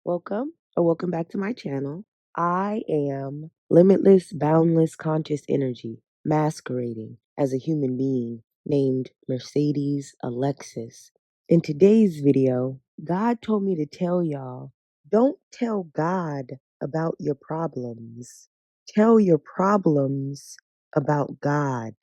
Welcome or welcome back to my channel. I am limitless, boundless conscious energy masquerading as a human being named Mercedes Alexis. In today's video, God told me to tell y'all, don't tell God about your problems. Tell your problems about God.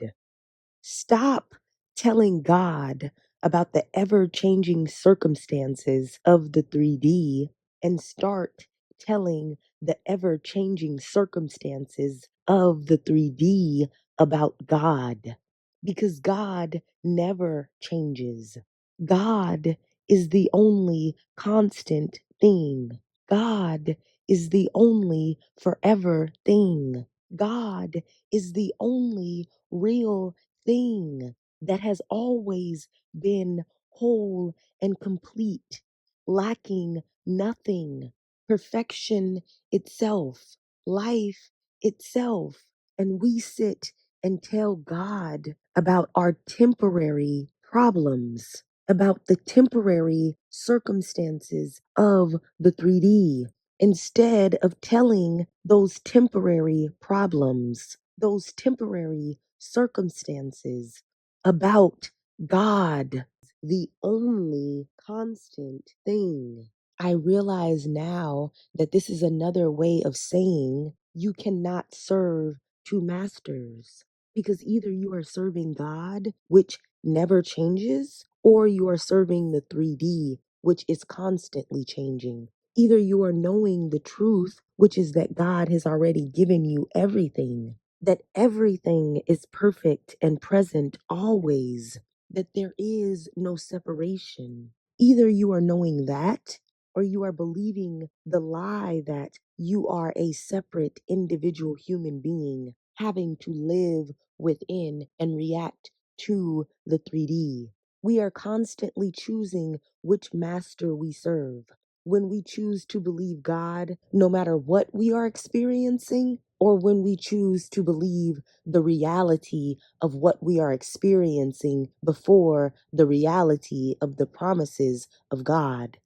Stop telling God about the ever changing circumstances of the 3D and start telling the ever changing circumstances of the 3D about God. Because God never changes. God is the only constant thing. God is the only forever thing. God is the only real thing that has always been whole and complete, lacking nothing, perfection itself, life itself. And we sit and tell God about our temporary problems, about the temporary circumstances of the 3D, instead of telling those temporary problems, those temporary circumstances about God, the only constant thing. I realize now that this is another way of saying you cannot serve two masters, because either you are serving God, which never changes, or you are serving the 3D, which is constantly changing. Either you are knowing the truth, which is that God has already given you everything, that everything is perfect and present always, that there is no separation. Either you are knowing that, or you are believing the lie that you are a separate individual human being having to live within and react to the 3D. We are constantly choosing which master we serve. When we choose to believe God, no matter what we are experiencing, or when we choose to believe the reality of what we are experiencing before the reality of the promises of God.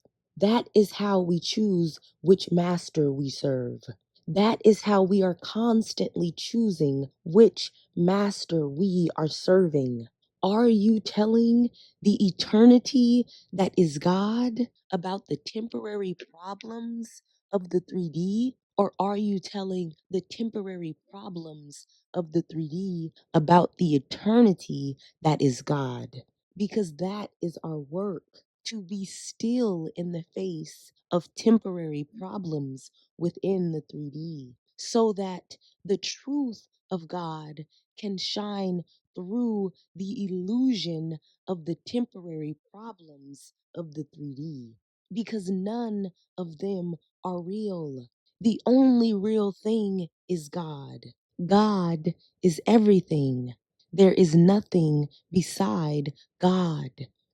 That is how we choose which master we serve. That is how we are constantly choosing which master we are serving. Are you telling the eternity that is God about the temporary problems of the 3D? Or are you telling the temporary problems of the 3D about the eternity that is God? Because that is our work, to be still in the face of temporary problems within the 3D, so that the truth of God can shine through the illusion of the temporary problems of the 3D, because none of them are real. The only real thing is God. God is everything. There is nothing beside God.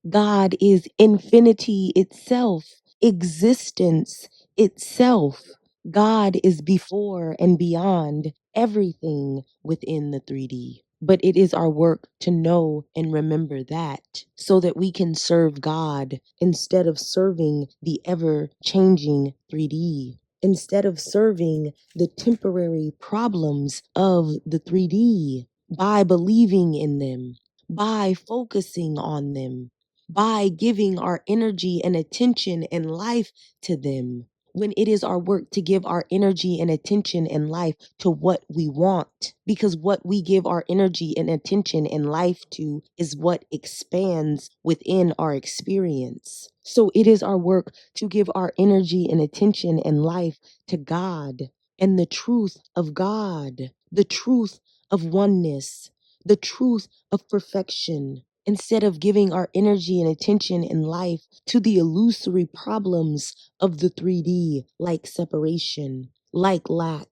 God is infinity itself, existence itself. God is before and beyond everything within the 3D. But it is our work to know and remember that, so that we can serve God instead of serving the ever changing 3D. Instead of serving the temporary problems of the 3D, by believing in them, by focusing on them, by giving our energy and attention and life to them, when it is our work to give our energy and attention and life to what we want. Because what we give our energy and attention and life to is what expands within our experience. So it is our work to give our energy and attention and life to God and the truth of God, the truth of oneness, the truth of perfection, instead of giving our energy and attention and life to the illusory problems of the 3D, like separation, like lack,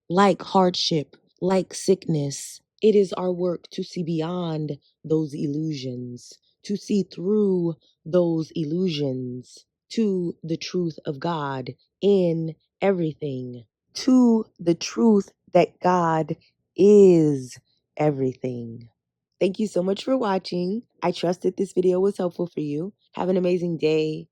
like hardship, like sickness. It is our work to see beyond those illusions, to see through those illusions to the truth of God in everything, to the truth that God is everything. Thank you so much for watching. I trust that this video was helpful for you. Have an amazing day,